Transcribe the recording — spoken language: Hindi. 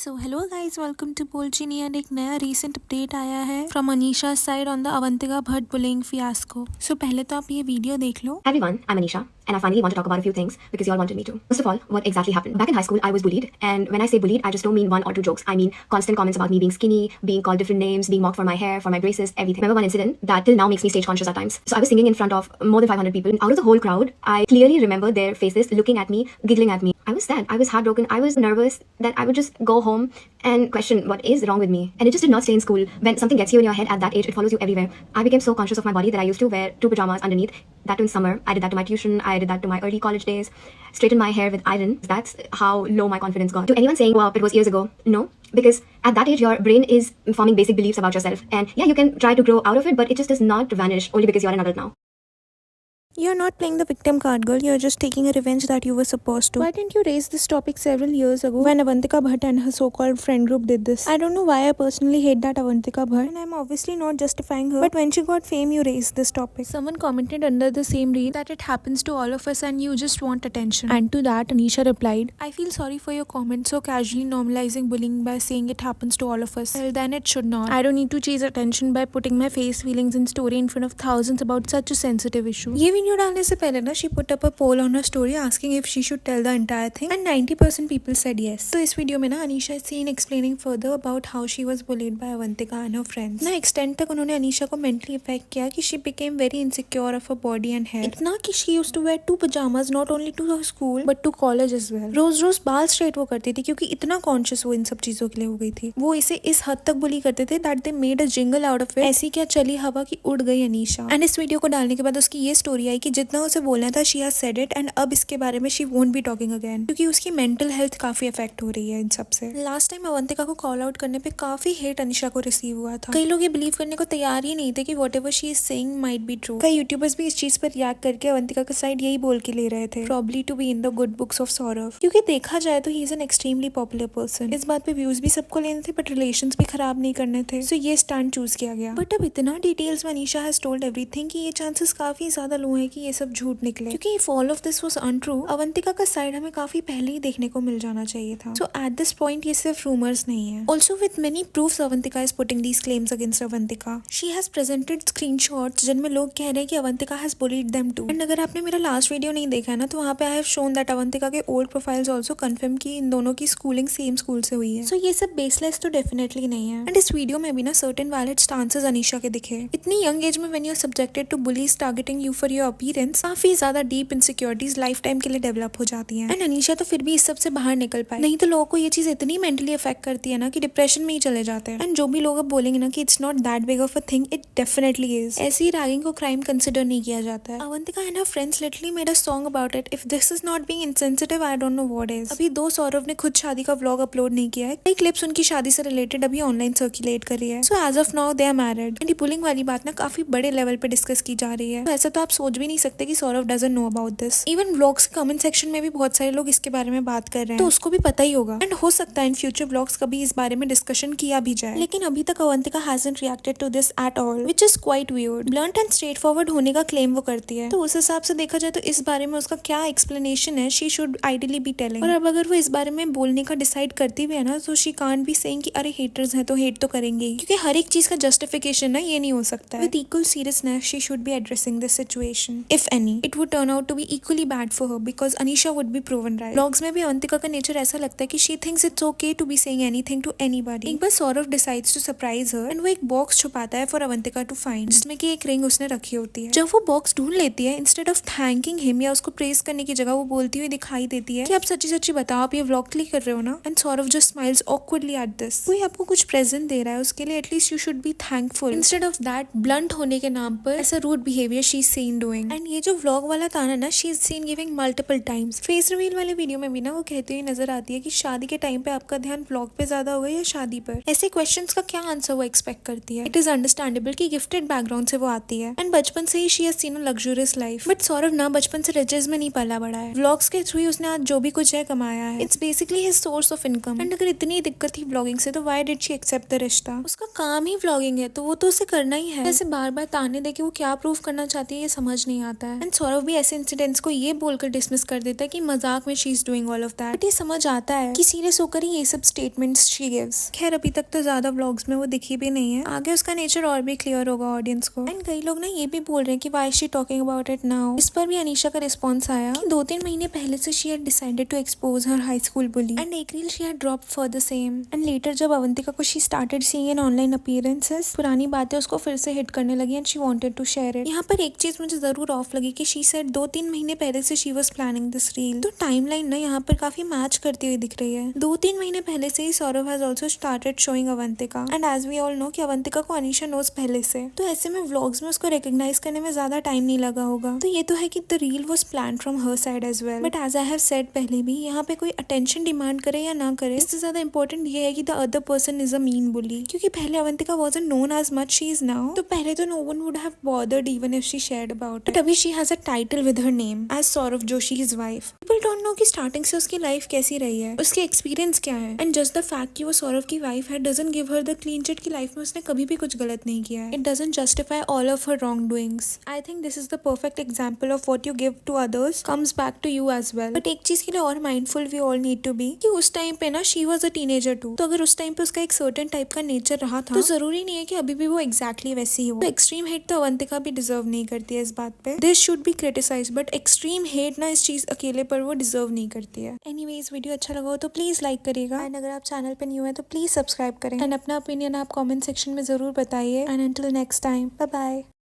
So hello guys, welcome to पोलचीनी एंड एक नया रीसेंट अपडेट आया है from Anisha side on the Avantika Bhatt bullying fiasco. So पहले तो आप ये वीडियो देख लो। Hi everyone, I'm Anisha, and I finally want to talk about a few things because you all wanted me to. First of all, what exactly happened? Back in high school, I was bullied, and when I say bullied, I just don't mean one or two jokes. I mean constant comments about me being skinny, being called different names, being mocked for my hair, for my braces, everything. I remember one incident that till now makes me stage conscious at times. So I was singing in front of more than 500 people, and out of the whole crowd, I clearly remember their faces looking at me, giggling at me. I was sad, I was heartbroken, I was nervous that I would just go home and question what is wrong with me. And it just did not stay in school. When something gets you in your head at that age, it follows you everywhere. I became so conscious of my body that I used to wear 2 pajamas underneath. That too in summer. I did that to my tuition. I did that to my early college days. Straightened my hair with iron. That's how low my confidence got. To anyone saying, well, it was years ago, no. Because at that age, your brain is forming basic beliefs about yourself. And yeah, you can try to grow out of it, but it just does not vanish only because you're an adult now. You're not playing the victim card, girl. You're just taking a revenge that you were supposed to. Why didn't you raise this topic several years ago when Avantika Bhatt and her so-called friend group did this? I don't know why I personally hate that Avantika Bhatt, and I'm obviously not justifying her. But when she got fame, you raised this topic. Someone commented under the same reel that it happens to all of us and you just want attention. And to that, Anisha replied, I feel sorry for your comment so casually normalizing bullying by saying it happens to all of us. Well, then it should not. I don't need to chase attention by putting my face, feelings and story in front of thousands about such a sensitive issue. ये वीडियो डालने से पहले ना she put up a poll on her story asking if she should tell the entire thing and 90% people said yes. तो इस वीडियो में ना Anisha is seen explaining further about how she was bullied by Avantika and her friends. ना extent तक उन्होंने अनीशा को mentally affect किया कि she became very insecure of her body and hair. इतना कि she used to wear 2 pajamas not only to her school but to college as well. रोज रोज बाल स्ट्रेट वो करती थी क्योंकि इतना conscious वो इन सब चीजों के लिए हो गई थी. वो इसे इस हद तक बुली करते थे that they made a jingle out of it. ऐसी क्या चली हवा की उड़ गई अनीशा. एंड इस वीडियो को डालने के बाद उसकी ये स्टोरी आई कि जितना उसे बोलना था she has said it and अब इसके बारे में she won't be talking again क्योंकि उसकी मेंटल हेल्थ काफी अफेक्ट हो रही है इन सब से. लास्ट टाइम अवंतिका को कॉल आउट करने पे काफी हेट अनिशा को रिसीव हुआ था. कई लोग ये बिलीव करने को तैयार ही नहीं थे कि whatever she is saying might be true. कई यूट्यूबर्स भी इस चीज पर रिएक्ट करके अवंतिका का साइड यही बोल के ले रहे थे probably to be in the good books of Saurabh क्योंकि देखा जाए तो he is an extremely popular person. इस बात पे व्यूज भी सबको लेने थे बट रिलेशंस भी खराब नहीं करने थे. सो ये स्टैंड चूज किया गया. बट अब इतना डिटेल्स में अनीशा हैज टोल्ड एवरीथिंग कि ये चांसेस काफी ज्यादा लो है कि ये सब झूठ निकले क्योंकि if all of this was untrue Avantika का साइड हमें काफी पहले ही देखने को मिल जाना चाहिए था. सो एट दिस पॉइंट ये सिर्फ रूमर्स नहीं है. Also with many proofs Avantika is putting these claims against Avantika. She has presented screenshots जिनमें लोग कह रहे हैं कि Avantika has bullied them too. And अगर आपने मेरा लास्ट वीडियो नहीं देखा है ना तो वहाँ पे I have shown that Avantika के ओल्ड प्रोफाइल्स ऑल्सो कंफर्म की इन दोनों की स्कूलिंग सेम स्कूल से हुई है. सो ये सब बेसलेस तो डेफिनेटली नहीं है. एंड इस वीडियो में भी ना सर्टेन वैलिड स्टांसेस अनीशा के दिखे. इतनी यंग एज में when you are subjected to bullies targeting you for your appearance काफी ज्यादा डीप इनसिक्योरिटीज लाइफ टाइम के लिए डेवलप हो जाती हैं. एंड अनीशा तो फिर भी इस सब से बाहर निकल पाए. नहीं तो लोगों को ये चीज इतनी मेंटली अफेक्ट करती है ना कि डिप्रेशन में ही चले जाते हैं. एंड जो भी लोग अब बोलेंगे ना कि it's not that big of a thing, it definitely is. ऐसी रैगिंग को क्राइम कंसिडर नहीं किया जाता है. Avantika and her friends literally made a song about it. If this is not being insensitive I don't know what is. अभी सौरभ ने खुद शादी का व्लॉग अपलोड नहीं किया है. कई क्लिप्स उनकी शादी से रिलेटेड अभी ऑनलाइन सर्कुलेट कर रही है. So as of now they are married. And bullying वाली बात ना काफी बड़े लेवल पे डिस्कस की जा रही है. ऐसा तो आप सोच भी नहीं सकते कि Saurabh doesn't know about this. Even vlogs के कमेंट सेक्शन में भी बहुत सारे लोग इसके बारे में बात कर रहे हैं तो उसको भी पता ही होगा. एंड हो सकता है इन फ्यूचर व्लॉग्स कभी इस बारे में डिस्कशन किया भी जाए. लेकिन अभी तक Avantika hasn't reacted to this at all which is quite weird. Blunt and straightforward होने का क्लेम वो करती है तो उस हिसाब से देखा जाए तो इस बारे में उसका क्या एक्सप्लेनेशन है she should ideally be telling. और अब अगर वो इस बारे में बोलने का डिसाइड करती भी है ना तो शी कांट बी सेइंग कि अरे हेटर्स हैं तो हेट तो करेंगे ही क्योंकि हर एक चीज का जस्टिफिकेशन ना ये नहीं हो सकता है. With equal seriousness she should be addressing this situation. If any it would turn out to be equally bad for her because Anisha would be proven right. Vlogs में भी अवंतिका का नेचर ऐसा लगता है कि she thinks it's okay to be saying anything to anybody. एक बार Saurabh decides to surprise her and वो एक बॉक्स छुपाता है फॉर अवंतिका टू फाइंड जिसमें कि एक रिंग उसने रखी होती है. जब वो बॉक्स ढूंढ लेती है इंस्टेड ऑफ थैंकिंग हिम या उसको प्रेज करने की जगह वो बोलती हुई दिखाई देती है कि आप सच्ची सच्ची बताओ आप ये व्लॉग के लिए कर रहे हो ना. And Saurabh just smiles awkwardly at this. कोई आपको कुछ प्रेजेंट दे रहा है उसके लिए at least you should be thankful instead of that blunt होने के नाम पर ऐसा rude behaviour she is seen doing. And ये जो व्लॉग वाला था ना she is seen giving multiple times. Face reveal वाले वीडियो में भी ना वो कहती हुई नजर आती है कि शादी के टाइम पे आपका ध्यान व्लॉग पे ज्यादा होगा या शादी पर. ऐसे क्वेश्चंस का क्या आंसर वो एक्सपेक्ट करती है. इट इज अंडरस्टैंडेबल कि गिफ्टेड बैकग्राउंड से वो आती है एंड बचपन से ही she has seen a luxurious life. But Saurabh ना बचपन से रिचेस में नहीं पला बड़ा है. व्लॉग्स के थ्रू ही उसने आज जो भी कुछ है कमाया है. It's basically his source of income. And अगर इतनी दिक्कत थी व्लॉगिंग से तो why did she accept the रिश्ता. उसका काम ही व्लॉगिंग है तो वो तो उसे करना ही है. ऐसे बार बार ताने देके वो क्या प्रूव करना चाहती है ये समझ नहीं आता है। एंड सौरभ भी ऐसे इंसिडेंट्स को ये बोलकर डिसमिस कर देता है कि मजाक में she is doing all of that, but ये समझ आता है कि सीरियस होकर ही ये सब स्टेटमेंट्स शी गिव्स। खैर अभी तक तो ज्यादा व्लॉग्स में वो दिखी भी नहीं है, आगे उसका नेचर और भी क्लियर होगा ऑडियंस को। एंड कई लोग ना ये भी बोल रहे हैं कि why she talking about it now. इस पर भी अनीशा का रिस्पॉन्स आया कि 2-3 महीने पहले से she had decided to expose her high school bully and एक reel she had drop for the same. And later जब अवंतिका को she started seeing in online appearances, पुरानी बातें उसको फिर से हिट करने लगी and she wanted to share it. यहाँ पर एक चीज मुझे जरूर ऑफ लगी कि शी सेड 2-3 महीने पहले से she was planning this reel, तो टाइमलाइन ना यहाँ पर काफी मैच करती हुई दिख रही है। 2-3 महीने पहले से ही Saurabh has also started showing Avantika and as we all know कि अवंतिका को अनीशा नोज पहले से, तो ऐसे में व्लॉग्स में उसको रिकॉग्नाइज करने में ज्यादा टाइम नहीं लगा होगा। तो ये तो है कि the reel was planned from her side as well, but as I have said पहले भी, यहाँ पे कोई अटेंशन डिमांड करे या ना करे, इससे ज्यादा इंपॉर्टेंट ये है कि the other person is a mean bully. क्योंकि पहले Avantika wasn't known as much she is now, तो पहले तो no one would have bothered even if she shared about it, but अभी she has a title with her name as Saurabh Joshi his wife. People don't know कि स्टार्टिंग से उसकी लाइफ कैसी रही है, उसके एक्सपीरियंस क्या है, एंड जस्ट द फैक्ट कि वो सौरभ की वाइफ है doesn't give her the clean chit की लाइफ में उसने कभी भी कुछ गलत नहीं किया है। It doesn't justify all of her wrong doings. I think this is the perfect example of what you give to others comes back to you as well. But एक चीज के लिए और mindful we all need to be कि उस टाइम पे ना she was a teenager to, तो अगर उस टाइम पे उसका एक सर्टेन टाइप का नेचर रहा था, तो जरूरी नहीं है कि अभी भी वो एग्जैक्टली वैसी हो। तो एक्सट्रीम हेट तो अवंतिका भी डिजर्व नहीं करती है इस बात पे। This should be criticize, but extreme hate ना इस चीज अकेले पर वो डिजर्व नहीं करती है। एनीवेज वीडियो अच्छा लगा हो तो प्लीज लाइक करिएगा, एंड अगर आप चैनल पे न्यू है तो प्लीज सब्सक्राइब करें, एंड अपना ओपिनियन आप कमेंट सेक्शन में जरूर बताइए। And until next time, bye bye.